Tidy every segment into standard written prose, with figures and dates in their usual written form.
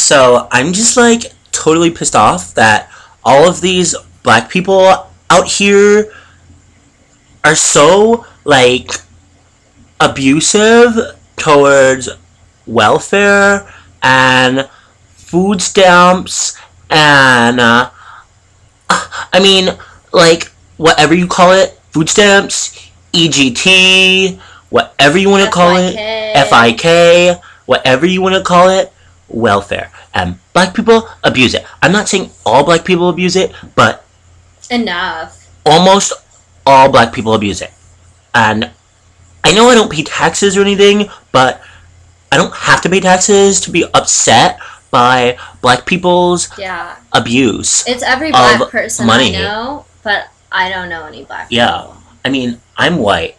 So I'm just like totally pissed off that all of these black people out here are so like abusive towards welfare and food stamps and I mean like whatever you call it, food stamps, EGT, whatever you want to call it, FIK, whatever you want to call it, welfare. And black people abuse it. I'm not saying all black people abuse it, but enough. Almost all black people abuse it. And I know I don't pay taxes or anything, but I don't have to pay taxes to be upset by black people's abuse. It's every black person money. I know, but I don't know any black people. Yeah. I mean, I'm white.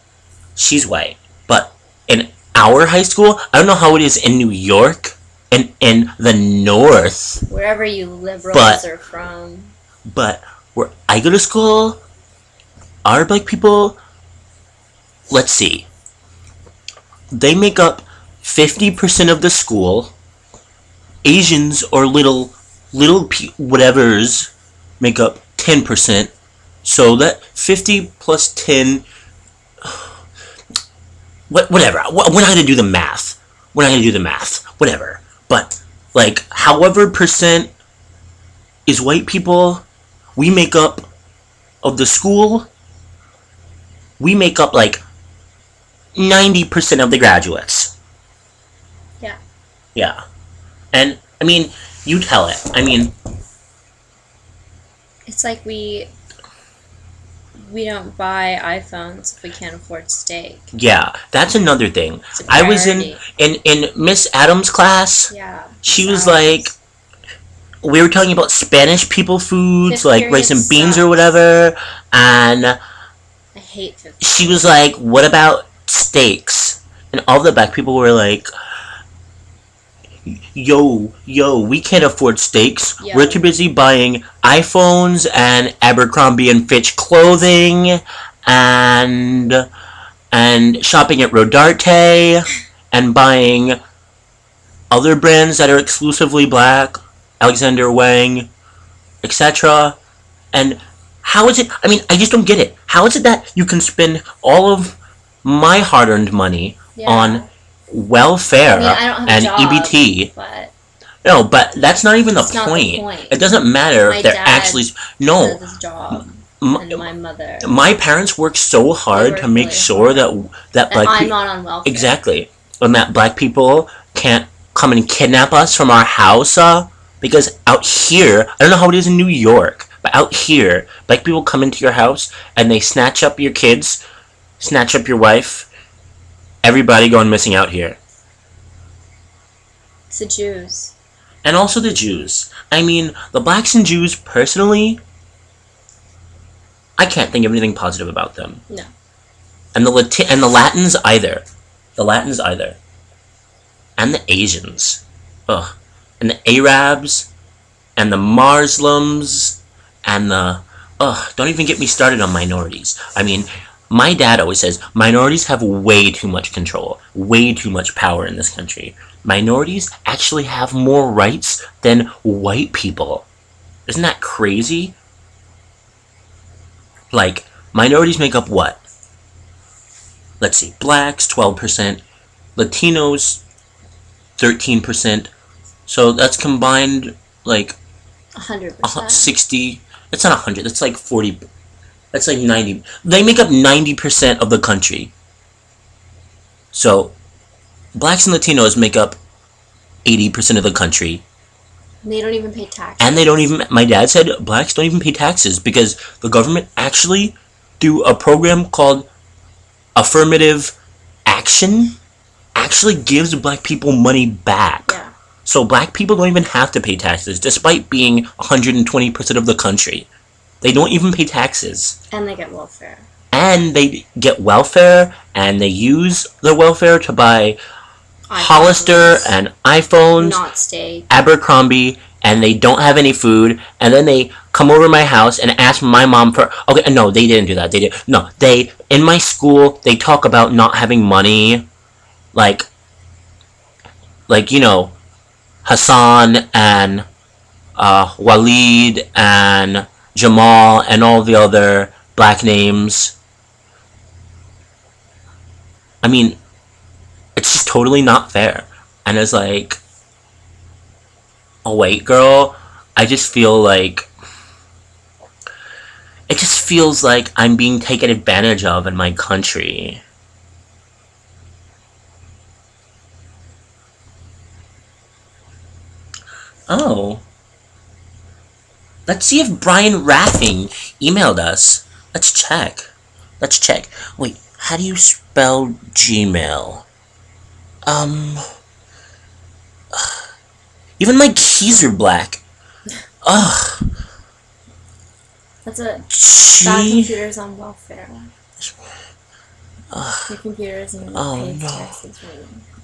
She's white. But in our high school, I don't know how it is in New York and in the North. Wherever you liberals are from. But where I go to school, our black people, let's see, they make up 50% of the school. Asians or little whatevers make up 10%. So that 50 plus 10, whatever. We're not gonna do the math. Whatever. But like, however percent is white people, we make up of the school. We make up like 90% of the graduates. Yeah. Yeah. And, I mean, you tell it. I mean... It's like we don't buy iPhones if we can't afford steak. Yeah, that's another thing. I was in Miss Adams' class. Yeah. She was like... We were talking about Spanish people foods, like rice and beans or whatever. And... I hate fifth period. She was like, what about steaks? And all the black people were like... Yo, we can't afford steaks. Yo. We're too busy buying iPhones and Abercrombie and Fitch clothing and shopping at Rodarte and buying other brands that are exclusively black, Alexander Wang, etc. And how is it, I mean, I just don't get it. How is it that you can spend all of my hard-earned money on welfare and EBT. But no, but that's not even the point. It doesn't matter if they're actually my mother. My parents work so hard to make sure that black I'm not on welfare. Exactly, and that black people can't come and kidnap us from our house. Because out here, I don't know how it is in New York, but out here, black people come into your house and they snatch up your kids, snatch up your wife. Everybody going missing out here. It's the Jews. And also the Jews. I mean, the blacks and Jews, personally, I can't think of anything positive about them. No. And the Latins either. And the Asians. Ugh. And the Arabs. And the Muslims. And the... Ugh, don't even get me started on minorities. I mean... My dad always says, minorities have way too much control, way too much power in this country. Minorities actually have more rights than white people. Isn't that crazy? Like, minorities make up what? Let's see, blacks, 12%, Latinos, 13%. So that's combined, like... 100%. 60, it's not 100, that's like 40... That's like 90. They make up 90% of the country. So, blacks and Latinos make up 80% of the country. And they don't even pay taxes. And they don't even... My dad said blacks don't even pay taxes because the government actually do a program called Affirmative Action. Actually gives black people money back. Yeah. So black people don't even have to pay taxes despite being 120% of the country. They don't even pay taxes. And they get welfare. And they get welfare, and they use their welfare to buy Hollister and iPhones, not steak, Abercrombie, and they don't have any food, and then they come over to my house and ask my mom for... Okay, no, they didn't do that. In my school, they talk about not having money, like, you know, Hassan and Waleed and Jamal and all the other black names. I mean, it's just totally not fair. And as like a white girl, I just feel like it just feels like I'm being taken advantage of in my country. Oh. Let's see if Brian Raffing emailed us. Let's check. Let's check. Wait, how do you spell Gmail? Even my keys are black. Ugh. That's a bad computers on welfare. Your computer isn't paying taxes right now.